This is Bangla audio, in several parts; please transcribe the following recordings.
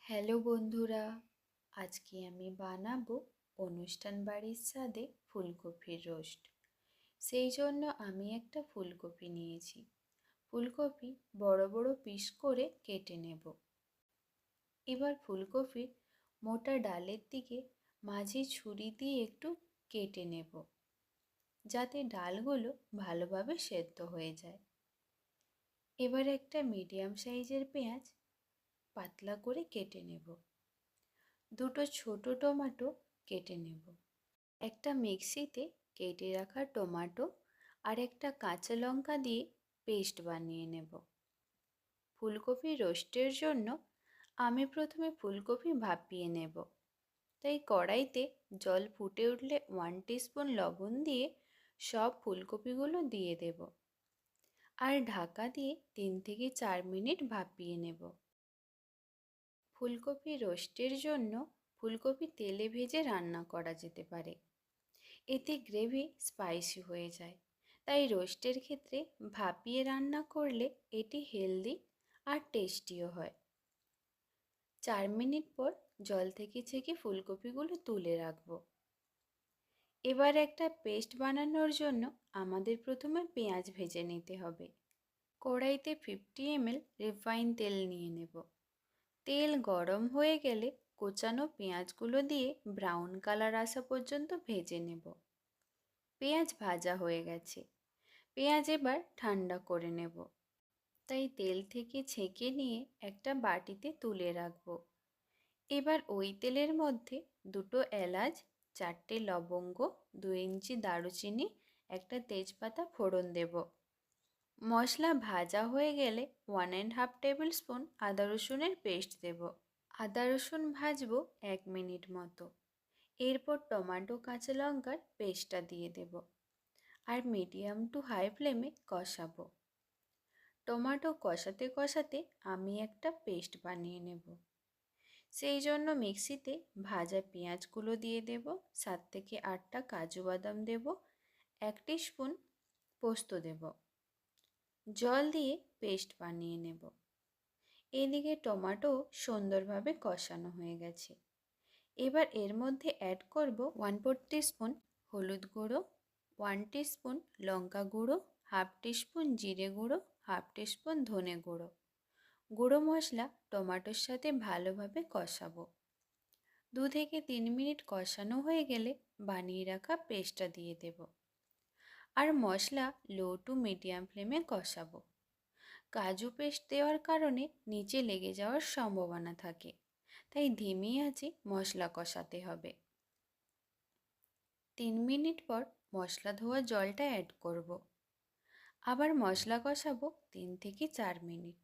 হ্যালো বন্ধুরা, আজকে আমি বানাবো অনুষ্ঠান বাড়ির স্বাদে ফুলকপির রোস্ট। সেই জন্য আমি একটা ফুলকপি নিয়েছি। ফুলকপি বড় বড় পিস করে কেটে নেব। এবার ফুলকপির মোটা ডালের দিকে মাঝে ছুরি দিয়ে একটু কেটে নেব, যাতে ডালগুলো ভালোভাবে সেদ্ধ হয়ে যায়। এবার একটা মিডিয়াম সাইজের পেঁয়াজ পাতলা করে কেটে নেব। দুটো ছোট টমেটো কেটে নেব। একটা মিক্সিতে কেটে রাখা টমেটো আর একটা কাঁচা লঙ্কা দিয়ে পেস্ট বানিয়ে নেব। ফুলকপি রোস্টের জন্য আমি প্রথমে ফুলকপি ভাপিয়ে নেব। তাই কড়াইতে জল ফুটে উঠলে 1 টিস্পুন লবণ দিয়ে সব ফুলকপিগুলো দিয়ে দেব আর ঢাকা দিয়ে 3 থেকে 4 মিনিট ভাপিয়ে নেব। ফুলকপি রোস্টের জন্য ফুলকপি তেলে ভেজে রান্না করা যেতে পারে, এতে গ্রেভি স্পাইসি হয়ে যায়। তাই রোস্টের ক্ষেত্রে ভাপিয়ে রান্না করলে এটি হেলদি আর টেস্টিও হয়। 4 মিনিট পর জল থেকে ছেঁকে ফুলকপিগুলো তুলে রাখবো। এবার একটা পেস্ট বানানোর জন্য আমাদের প্রথমে পেঁয়াজ ভেজে নিতে হবে। কড়াইতে 50 ml রিফাইন তেল নিয়ে নেব। তেল গরম হয়ে গেলে কোচানো পেঁয়াজগুলো দিয়ে ব্রাউন কালার আসা পর্যন্ত ভেজে নেব। পেঁয়াজ ভাজা হয়ে গেছে। পেঁয়াজ এবার ঠান্ডা করে নেব। তাই তেল থেকে ছেঁকে নিয়ে একটা বাটিতে তুলে রাখবো। এবার ওই তেলের মধ্যে 2টো এলাচ, 4টে লবঙ্গ, 2 ইঞ্চি দারুচিনি, একটা তেজপাতা ফোড়ন দেব। মশলা ভাজা হয়ে গেলে 1.5 টেবিল স্পুন আদা রসুনের পেস্ট দেব। আদা রসুন ভাজবো 1 মিনিট মতো। এরপর টমেটো কাঁচা লঙ্কার পেস্টটা দিয়ে দেব আর মিডিয়াম টু হাই ফ্লেমে কষাবো। টমেটো কষাতে কষাতে আমি একটা পেস্ট বানিয়ে নেব। সেই জন্য মিক্সিতে ভাজা পেঁয়াজগুলো দিয়ে দেব, 7 থেকে 8টা কাজু বাদাম দেব, 1 টিস্পুন পোস্ত দেব। জল দিয়ে পেস্ট বানিয়ে নেব। এদিকে টমেটো সুন্দরভাবে কষানো হয়ে গেছে। এবার এর মধ্যে অ্যাড করব 1/4 টিস্পুন হলুদ গুঁড়ো, 1 টিস্পুন লঙ্কা গুঁড়ো, হাফ টিস্পুন জিরে গুঁড়ো, হাফ টিস্পুন ধনে গুঁড়ো। গুঁড়ো মশলা টমেটোর সাথে ভালোভাবে কষাবো। 2 থেকে 3 মিনিট কষানো হয়ে গেলে বানিয়ে রাখা পেস্টটা দিয়ে দেব আর মশলা লো টু মিডিয়াম ফ্লেমে কষাবো। কাজু পেস্ট দেওয়ার কারণে নিচে লেগে যাওয়ার সম্ভাবনা থাকে, তাই ধিমি আঁচে মশলা কষাতে হবে। 3 মিনিট পর মশলা ধোয়া জলটা অ্যাড করব। আবার মশলা কষাবো 3 থেকে 4 মিনিট।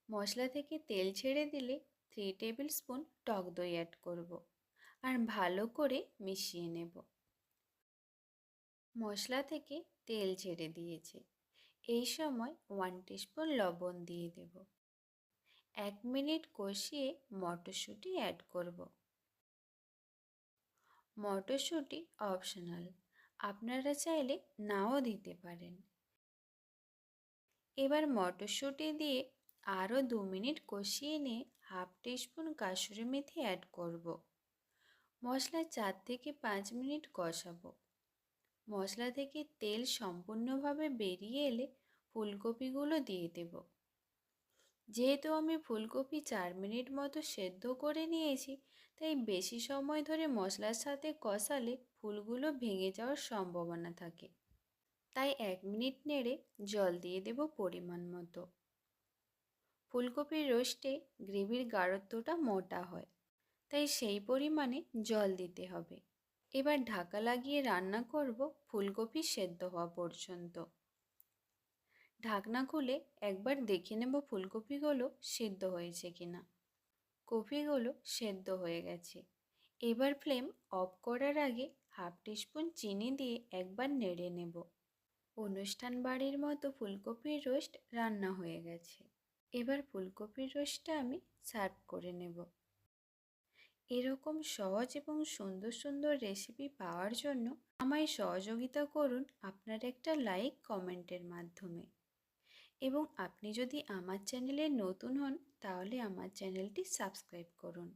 মশলা থেকে তেল ছেড়ে দিলে 3 টেবিল স্পুন টক দই অ্যাড করব আর ভালো করে মিশিয়ে নেব। মশলা থেকে তেল ছেড়ে দিয়েছে। এই সময় 1 টিস্পুন লবণ দিয়ে দেব। 1 মিনিট কষিয়ে মটরশুঁটি অ্যাড করব। মটরশুঁটি অপশনাল, আপনারা চাইলে নাও দিতে পারেন। এবার মটরশুঁটি দিয়ে আরও 2 মিনিট কষিয়ে নিয়ে হাফ টিস্পুন কাসুরি মেথি অ্যাড করব। মশলা 4 থেকে 5 মিনিট কষাবো। মশলা থেকে তেল সম্পূর্ণভাবে বেরিয়ে এলে ফুলকপিগুলো দিয়ে দেব। যেহেতু আমি ফুলকপি 4 মিনিট মতো সেদ্ধ করে নিয়েছি, তাই বেশি সময় ধরে মশলার সাথে কষালে ফুলগুলো ভেঙে যাওয়ার সম্ভাবনা থাকে। তাই 1 মিনিট নেড়ে জল দিয়ে দেব পরিমাণ মতো। ফুলকপির রোস্টে গ্রেভির গাঢ়ত্বটা মোটা হয়, তাই সেই পরিমাণে জল দিতে হবে। এবার ঢাকা লাগিয়ে রান্না করব ফুলকপি সেদ্ধ হওয়া পর্যন্ত। ঢাকনা খুলে একবার দেখে নেব ফুলকপিগুলো সেদ্ধ হয়েছে কিনা। কপিগুলো সেদ্ধ হয়ে গেছে। এবার ফ্লেম অফ করার আগে হাফ টিস্পুন চিনি দিয়ে একবার নেড়ে নেব। অনুষ্ঠান বাড়ির মতো ফুলকপির রোস্ট রান্না হয়ে গেছে। এবার ফুলকপির রোস্টটা আমি সার্ভ করে নেব। এরকম সহজ এবং সুন্দর সুন্দর রেসিপি পাওয়ার জন্য আমায় সহযোগিতা করুন আপনার একটা লাইক কমেন্টের মাধ্যমে। এবং আপনি যদি আমার চ্যানেলে নতুন হন তাহলে আমার চ্যানেলটি সাবস্ক্রাইব করুন।